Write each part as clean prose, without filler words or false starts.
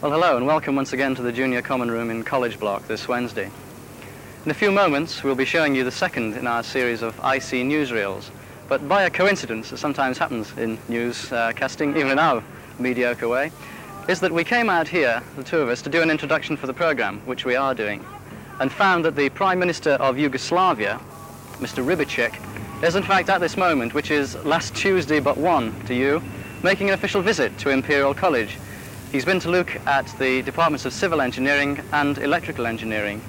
Well, hello and welcome once again to the Junior Common Room in College Block this Wednesday. In a few moments, we'll be showing you the second in our series of IC newsreels. But by a coincidence, as sometimes happens in newscasting, even in our mediocre way, is that we came out here, the two of us, to do an introduction for the programme, which we are doing, and found that the Prime Minister of Yugoslavia, Mr. Ribicic, is in fact at this moment, which is last Tuesday but one to you, making an official visit to Imperial College. He's been to look at the departments of civil engineering and electrical engineering.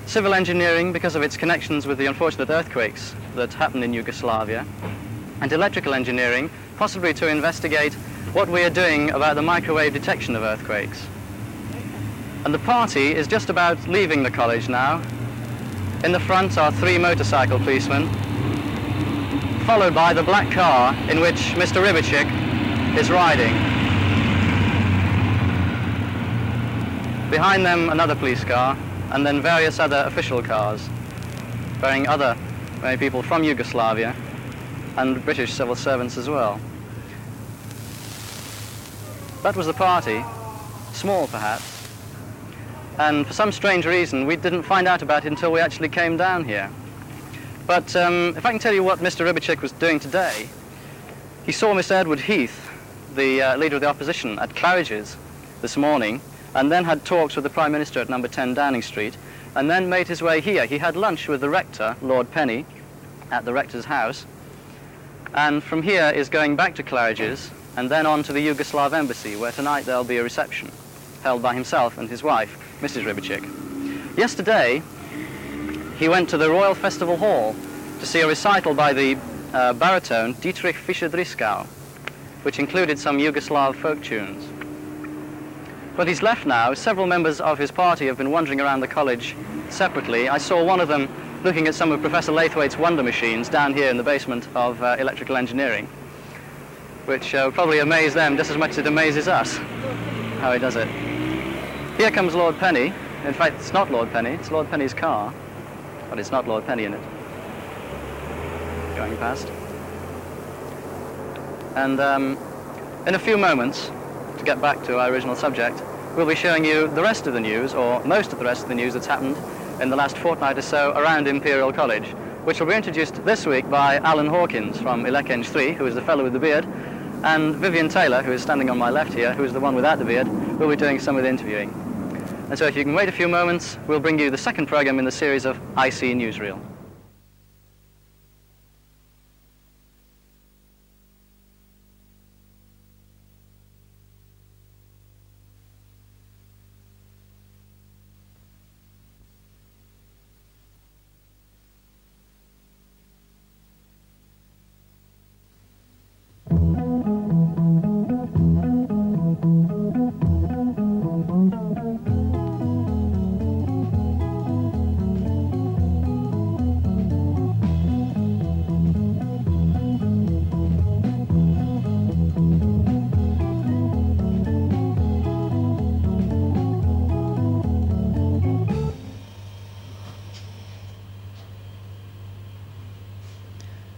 Civil engineering because of its connections with the unfortunate earthquakes that happened in Yugoslavia, and electrical engineering possibly to investigate what we are doing about the microwave detection of earthquakes. And the party is just about leaving the college now. In the front are 3 motorcycle policemen, followed by the black car in which Mr. Ribicic is riding. Behind them, another police car, and then various other official cars, bearing many people from Yugoslavia and British civil servants as well. That was the party, small perhaps, and for some strange reason we didn't find out about it until we actually came down here. But if I can tell you what Mr. Ribicic was doing today, he saw Mr. Edward Heath, the leader of the opposition, at Claridge's this morning, and then had talks with the Prime Minister at number 10 Downing Street, and then made his way here. He had lunch with the rector, Lord Penny, at the rector's house, and from here is going back to Claridge's and then on to the Yugoslav embassy, where tonight there'll be a reception held by himself and his wife, Mrs. Ribicic. Yesterday, he went to the Royal Festival Hall to see a recital by the baritone Dietrich Fischer-Driskau, which included some Yugoslav folk tunes. But he's left now. Several members of his party have been wandering around the college separately. I saw one of them looking at some of Professor Laithwaite's wonder machines down here in the basement of electrical engineering, which will probably amaze them just as much as it amazes us, how he does it. Here comes Lord Penny. In fact, it's not Lord Penny, it's Lord Penny's car, but it's not Lord Penny in it. Going past. And in a few moments, to get back to our original subject, we'll be showing you the rest of the news, or most of the rest of the news that's happened in the last fortnight or so around Imperial College, which will be introduced this week by Alan Hawkins from Ilekenge 3, who is the fellow with the beard, and Vivian Taylor, who is standing on my left here, who is the one without the beard, who will be doing some of the interviewing. And so if you can wait a few moments, we'll bring you the second program in the series of IC Newsreel.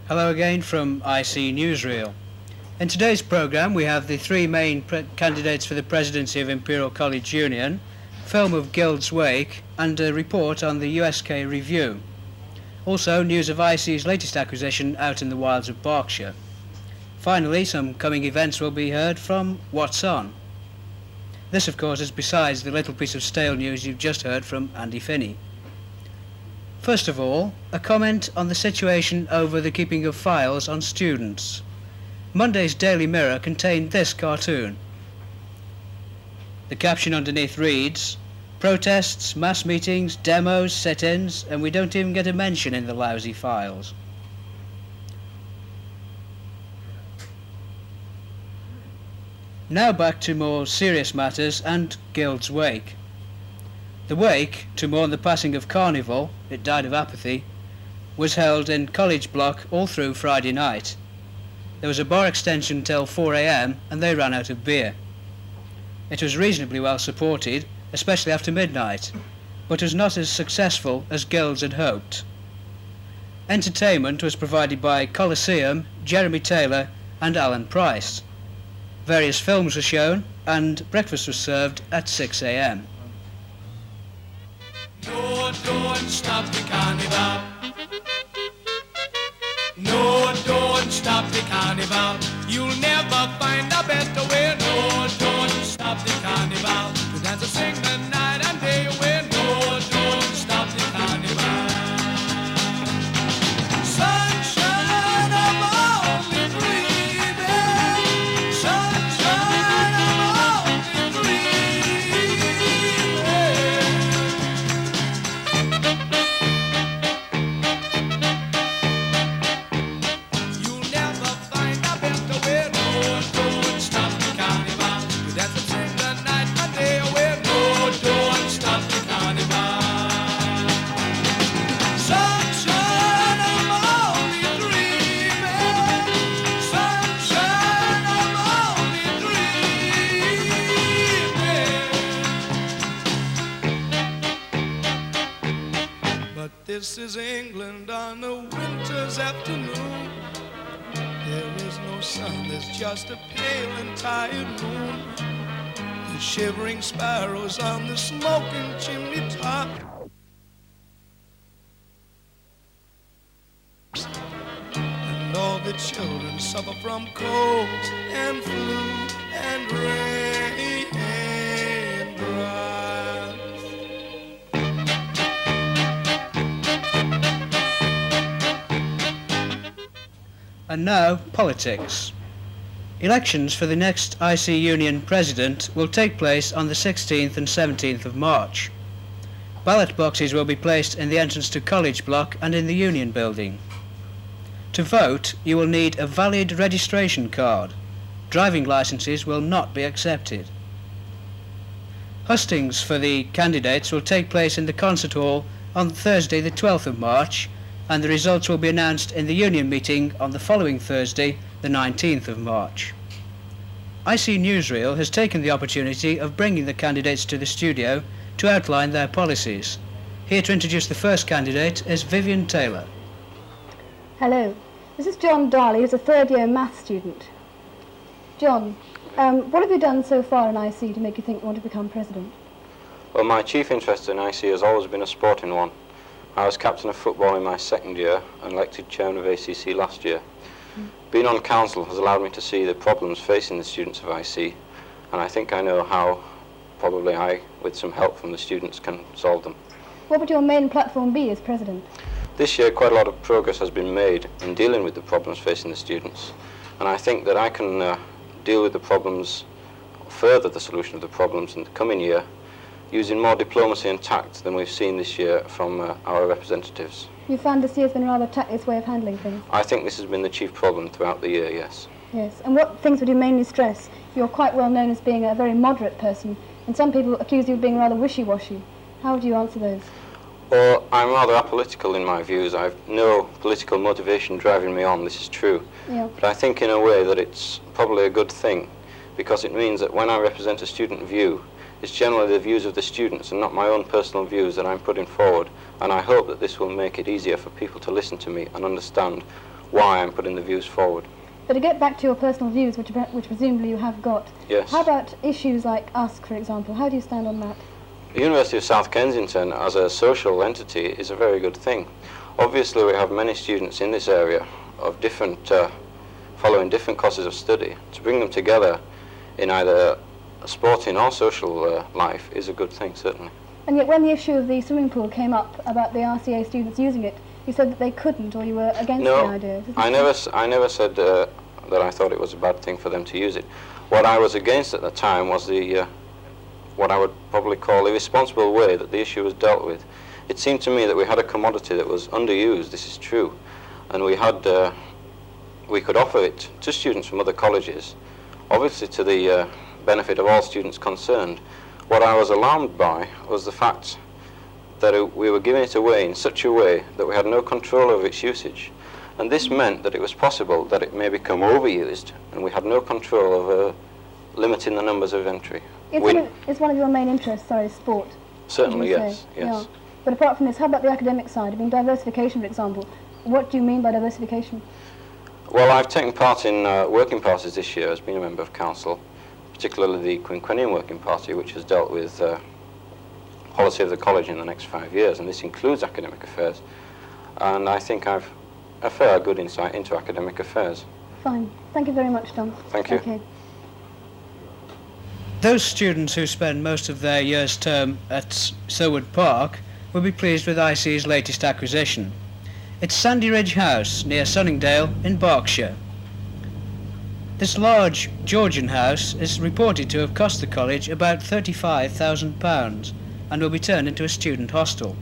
Hello again from IC Newsreel. In today's programme we have the 3 main candidates for the presidency of Imperial College Union, film of Guild's Wake, and a report on the USK Review. Also news of IC's latest acquisition out in the wilds of Berkshire. Finally, some coming events will be heard from What's On. This of course is besides the little piece of stale news you've just heard from Andy Finney. First of all, a comment on the situation over the keeping of files on students. Monday's Daily Mirror contained this cartoon. The caption underneath reads, "Protests, mass meetings, demos, sit-ins, and we don't even get a mention in the lousy files." Now back to more serious matters and Guild's Wake. The wake, to mourn the passing of Carnival, it died of apathy, was held in College Block all through Friday night. There was a bar extension till 4 a.m. and they ran out of beer. It was reasonably well supported, especially after midnight, but was not as successful as Guilds had hoped. Entertainment was provided by Coliseum, Jeremy Taylor and Alan Price. Various films were shown, and breakfast was served at 6 a.m. No, don't stop the carnival. No, don't stop the carnival. You'll never find a better way. No, don't stop the carnival. To dance and sing the night and day away. No, don't stop the carnival. Sunshine, I'm only dreaming. Sunshine, I'm only dreaming. You'll never find a better way. No, don't stop the carnival. To dance and sing the night and day away. No, don't stop the carnival. Sunshine, I'm only dreaming. Sunshine, I'm only dreaming. But this is England on a winter's afternoon. There is no sun, there's just a pale and tired moon. The shivering sparrows on the smoking chimney top. And all the children suffer from cold and flu and rain drops. And now, politics. Elections for the next IC Union President will take place on the 16th and 17th of March. Ballot boxes will be placed in the entrance to College Block and in the Union Building. To vote, you will need a valid registration card. Driving licences will not be accepted. Hustings for the candidates will take place in the Concert Hall on Thursday the 12th of March, and the results will be announced in the Union meeting on the following Thursday, the 19th of March. IC Newsreel has taken the opportunity of bringing the candidates to the studio to outline their policies. Here to introduce the first candidate is Vivian Taylor. Hello, this is John Darley, who's a third-year maths student. John, what have you done so far in IC to make you think you want to become president? Well, my chief interest in IC has always been a sporting one. I was captain of football in my second year and elected chairman of ACC last year. Being on council has allowed me to see the problems facing the students of IC, and I think I know how, probably I, with some help from the students, can solve them. What would your main platform be as president? This year quite a lot of progress has been made in dealing with the problems facing the students, and I think that I can deal with the problems, further the solution of the problems in the coming year, using more diplomacy and tact than we've seen this year from our representatives. You found this year's been a rather tactless way of handling things? I think this has been the chief problem throughout the year, yes. Yes, and what things would you mainly stress? You're quite well known as being a very moderate person, and some people accuse you of being rather wishy-washy. How would you answer those? Well, I'm rather apolitical in my views. I've no political motivation driving me on, this is true. Yeah. But I think in a way that it's probably a good thing, because it means that when I represent a student view, it's generally the views of the students and not my own personal views that I'm putting forward, and I hope that this will make it easier for people to listen to me and understand why I'm putting the views forward. But to get back to your personal views, which presumably you have got, yes. How about issues like USC, for example? How do you stand on that? The University of South Kensington as a social entity is a very good thing. Obviously we have many students in this area of different, following different courses of study. To bring them together in either sporting or social life is a good thing, certainly. And yet when the issue of the swimming pool came up about the RCA students using it, you said that they couldn't, or you were against the idea. I never said that I thought it was a bad thing for them to use it. What I was against at the time was the what I would probably call the irresponsible way that the issue was dealt with. It seemed to me that we had a commodity that was underused, this is true, and we could offer it to students from other colleges, obviously to the benefit of all students concerned. What I was alarmed by was the fact that we were giving it away in such a way that we had no control over its usage. And this meant that it was possible that it may become overused, and we had no control over limiting the numbers of entry. It's one of your main interests, sport. Certainly, yes. Yeah. But apart from this, how about the academic side? I mean, diversification, for example. What do you mean by diversification? Well, I've taken part in working parties this year as being a member of council, particularly the Quinquennium Working Party, which has dealt with policy of the college in the next 5 years, and this includes academic affairs. And I think I've a fair good insight into academic affairs. Fine. Thank you very much, Tom. Thank you. Okay. Those students who spend most of their year's term at Silwood Park will be pleased with IC's latest acquisition. It's Sandyridge House near Sunningdale in Berkshire. This large Georgian house is reported to have cost the college about £35,000 and will be turned into a student hostel.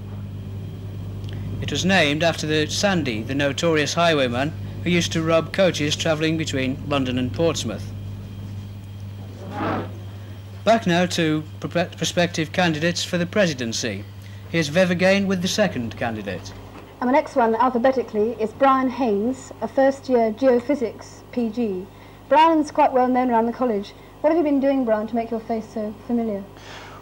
It was named after the Sandy, the notorious highwayman who used to rob coaches travelling between London and Portsmouth. Back now to prospective candidates for the presidency. Here's Viv again with the second candidate. And the next one, alphabetically, is Brian Haynes, a first-year geophysics PG. Brian's quite well known around the college. What have you been doing, Brian, to make your face so familiar?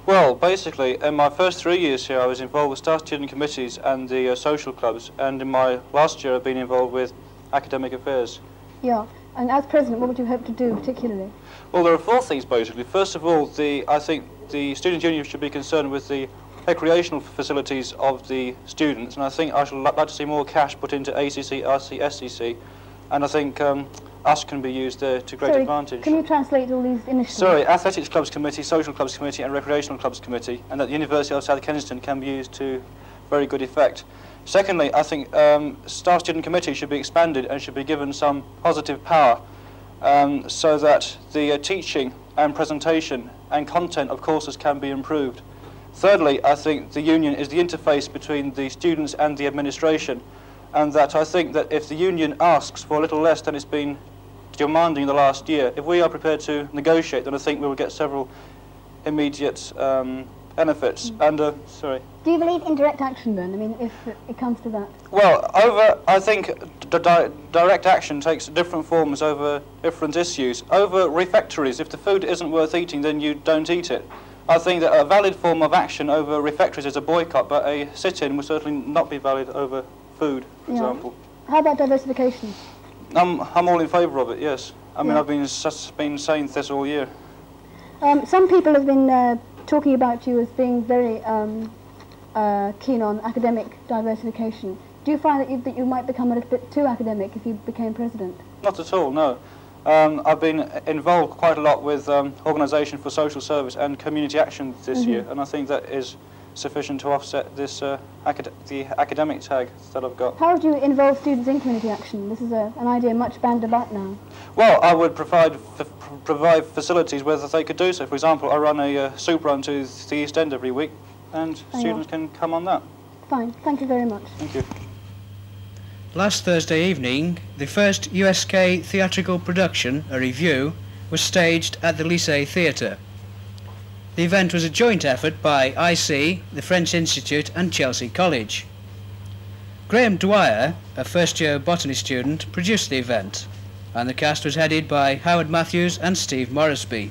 Well, basically, in my first 3 years here, I was involved with staff student committees and the social clubs, and in my last year, I've been involved with academic affairs. Yeah, and as president, what would you hope to do particularly? Well, there are 4 things, basically. First of all, I think the student union should be concerned with the recreational facilities of the students, and I think I should like to see more cash put into ACC, RC, SCC, and I think us can be used there to great advantage. Can you translate all these initiatives? Sorry, Athletics Clubs Committee, Social Clubs Committee and Recreational Clubs Committee, and that the University of South Kensington can be used to very good effect. Secondly, I think Staff Student Committee should be expanded and should be given some positive power so that the teaching and presentation and content of courses can be improved. Thirdly, I think the union is the interface between the students and the administration, and that I think that if the union asks for a little less than it's been demanding the last year, if we are prepared to negotiate, then I think we will get several immediate benefits. And sorry. Do you believe in direct action then? I mean, if it comes to that. Well, I think direct action takes different forms over different issues. Over refectories, if the food isn't worth eating, then you don't eat it. I think that a valid form of action over refectories is a boycott, but a sit-in would certainly not be valid over food, for example. How about diversification? I'm all in favour of it, yes. I mean, I've been saying this all year. Some people have been talking about you as being very keen on academic diversification. Do you find that you might become a little bit too academic if you became president? Not at all, no. I've been involved quite a lot with Organisation for Social Service and Community Action this year, and I think that is sufficient to offset this the academic tag that I've got. How would you involve students in community action? This is an idea much bandied about now. Well, I would provide facilities where they could do so. For example, I run a soup run to the East End every week, and students can come on that. Fine, thank you very much. Thank you. Last Thursday evening, the first USK theatrical production, a review, was staged at the Lycée Theatre. The event was a joint effort by IC, the French Institute and Chelsea College. Graham Dwyer, a first-year botany student, produced the event, and the cast was headed by Howard Matthews and Steve Morrisby.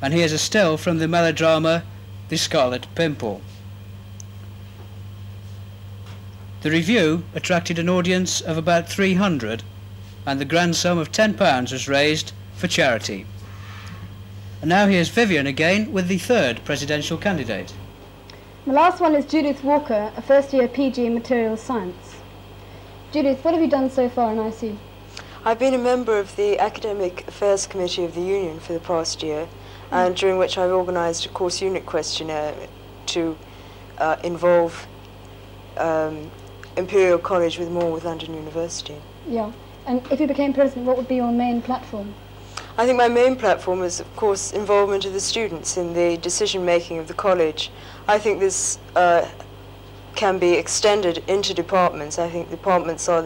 And here's a still from the melodrama The Scarlet Pimple. The review attracted an audience of about 300, and the grand sum of £10 was raised for charity. And now here's Vivian again with the third presidential candidate. The last one is Judith Walker, a first-year PG in Materials Science. Judith, what have you done so far in IC? I've been a member of the Academic Affairs Committee of the Union for the past year, and during which I've organised a course unit questionnaire to involve Imperial College with London University. Yeah, and if you became president, what would be your main platform? I think my main platform is, of course, involvement of the students in the decision-making of the college. I think this can be extended into departments. I think departments are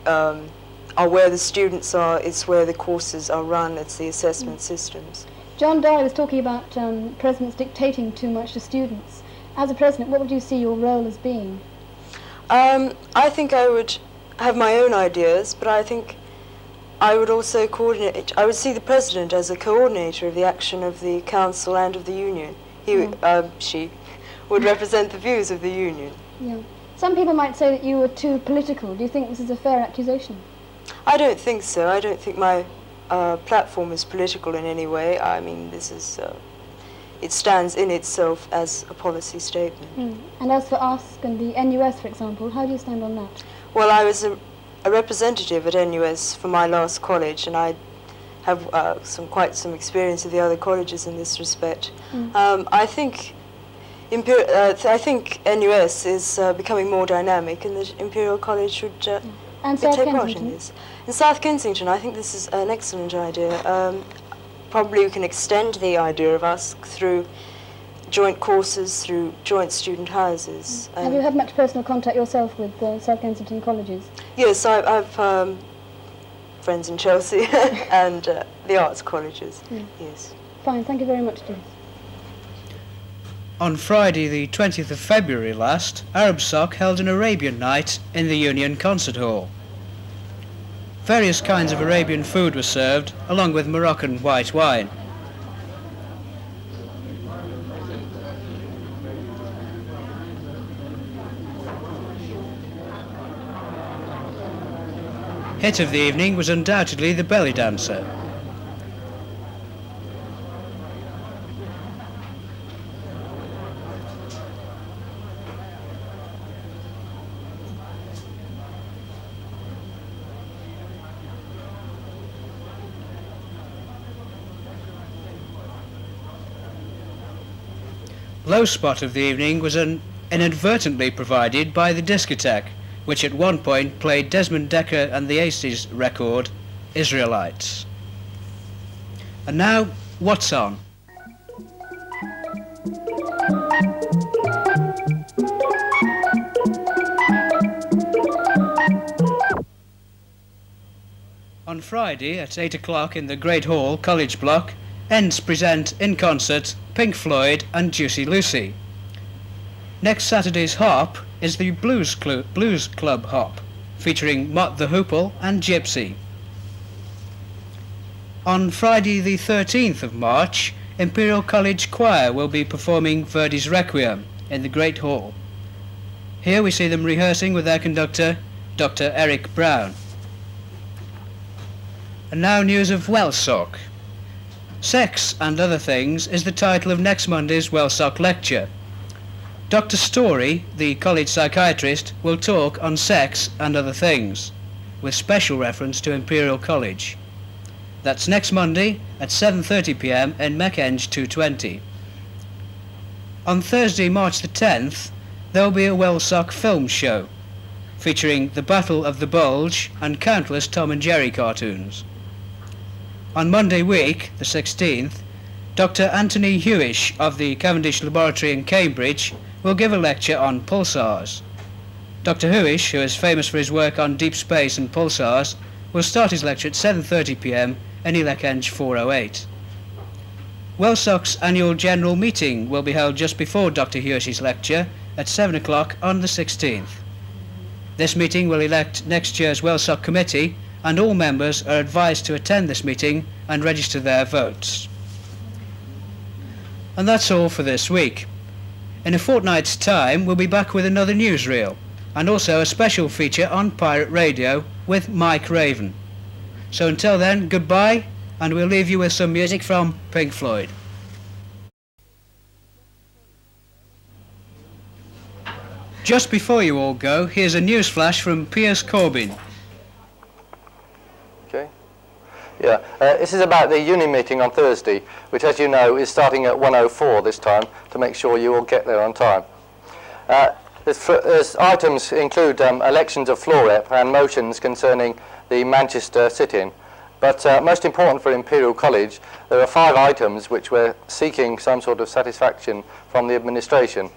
where the students are, it's where the courses are run, it's the assessment systems. John Darley was talking about presidents dictating too much to students. As a president, what would you see your role as being? I think I would have my own ideas, but I think I would also coordinate. I would see the president as a coordinator of the action of the council and of the union. She would represent the views of the union. Yeah. Some people might say that you were too political. Do you think this is a fair accusation? I don't think so. I don't think my platform is political in any way. I mean, this is it stands in itself as a policy statement. And as for ASK and the NUS, for example, how do you stand on that? Well, I was a representative at NUS for my last college, and I have quite some experience with the other colleges in this respect. I think NUS is becoming more dynamic, and the Imperial College should take part in this. In South Kensington, I think this is an excellent idea. Probably we can extend the idea of ASK through joint courses, through joint student houses. Have you had much personal contact yourself with South Kensington colleges? Yes, I've friends in Chelsea and the arts colleges, yes. Fine, thank you very much, James. On Friday the 20th of February last, STOIC held an Arabian night in the Union Concert Hall. Various kinds of Arabian food were served, along with Moroccan white wine. Hit of the evening was undoubtedly the belly dancer. Low spot of the evening was inadvertently provided by the discotheque, which at one point played Desmond Dekker and the Aces record, Israelites. And now, what's on? On Friday at 8 o'clock in the Great Hall, College Block, Ends present in concert Pink Floyd and Juicy Lucy. Next Saturday's hop is the Blues Club hop, featuring Mott the Hoople and Gypsy. On Friday the 13th of March, Imperial College Choir will be performing Verdi's Requiem in the Great Hall. Here we see them rehearsing with their conductor, Dr. Eric Brown. And now news of WellSOC. Sex and Other Things is the title of next Monday's WellSOC lecture. Dr. Story, the college psychiatrist, will talk on sex and other things, with special reference to Imperial College. That's next Monday at 7:30 p.m. in Mechenge 220. On Thursday, March the 10th, there will be a WellSOC film show, featuring The Battle of the Bulge and countless Tom and Jerry cartoons. On Monday week, the 16th, Dr. Anthony Hewish of the Cavendish Laboratory in Cambridge will give a lecture on pulsars. Dr. Hewish, who is famous for his work on deep space and pulsars, will start his lecture at 7:30 p.m. in Mechenge 408. WellSOC's annual general meeting will be held just before Dr. Hewish's lecture at 7 o'clock on the 16th. This meeting will elect next year's WellSOC committee, and all members are advised to attend this meeting and register their votes. And that's all for this week. In a fortnight's time, we'll be back with another newsreel, and also a special feature on Pirate Radio with Mike Raven. So until then, goodbye, and we'll leave you with some music from Pink Floyd. Just before you all go, here's a news flash from Piers Corbyn. Yeah, this is about the uni meeting on Thursday, which, as you know, is starting at 1:04 this time, to make sure you all get there on time. There's items include elections of floor rep and motions concerning the Manchester sit-in. But most important for Imperial College, there are 5 items which we're seeking some sort of satisfaction from the administration.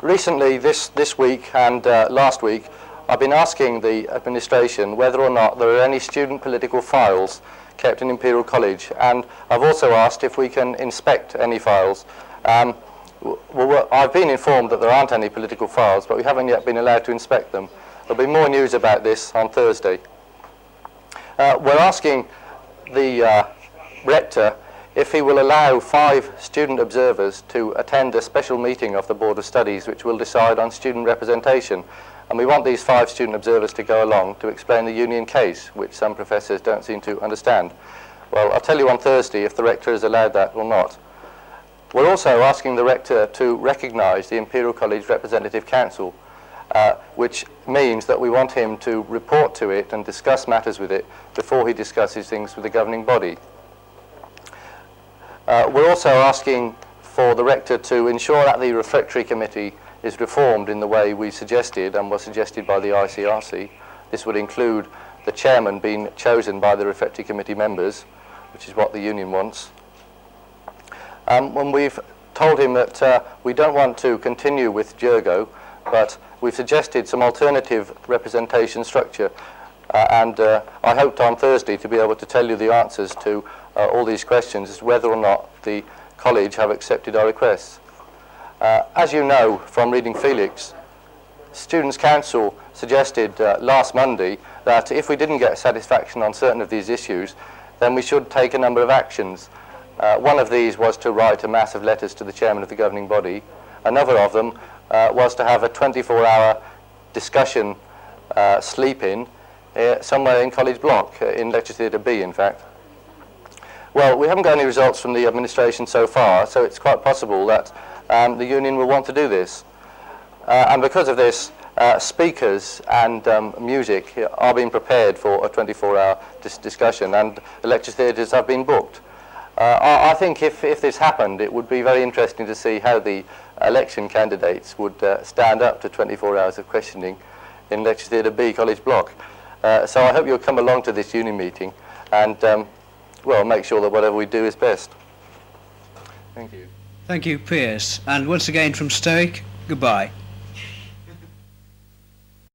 Recently, this week and last week, I've been asking the administration whether or not there are any student political files kept in Imperial College, and I've also asked if we can inspect any files. Well, I've been informed that there aren't any political files, but we haven't yet been allowed to inspect them. There'll be more news about this on Thursday. We're asking the rector if he will allow 5 student observers to attend a special meeting of the Board of Studies which will decide on student representation. And we want these 5 student observers to go along to explain the union case, which some professors don't seem to understand. Well, I'll tell you on Thursday if the rector has allowed that or not. We're also asking the rector to recognise the Imperial College Representative Council, which means that we want him to report to it and discuss matters with it before he discusses things with the governing body. We're also asking for the rector to ensure that the refectory committee is reformed in the way we suggested and was suggested by the ICRC. This would include the chairman being chosen by the refectory committee members, which is what the union wants. When we've told him that we don't want to continue with Jergo, but we've suggested some alternative representation structure, and I hoped on Thursday to be able to tell you the answers to all these questions as to whether or not the college have accepted our requests. As you know from reading Felix, Students' Council suggested last Monday that if we didn't get satisfaction on certain of these issues, then we should take a number of actions. One of these was to write a mass of letters to the chairman of the governing body. Another of them was to have a 24-hour discussion sleep-in somewhere in College Block, in Lecture Theatre B, in fact. Well, we haven't got any results from the administration so far, so it's quite possible that the union will want to do this. And because of this, speakers and music are being prepared for a 24-hour discussion, and the lecture theatres have been booked. I think if this happened, it would be very interesting to see how the election candidates would stand up to 24 hours of questioning in Lecture Theatre B, College Block. So I hope you'll come along to this union meeting and, well, make sure that whatever we do is best. Thank you. Thank you, Piers. And once again from STOIC, goodbye.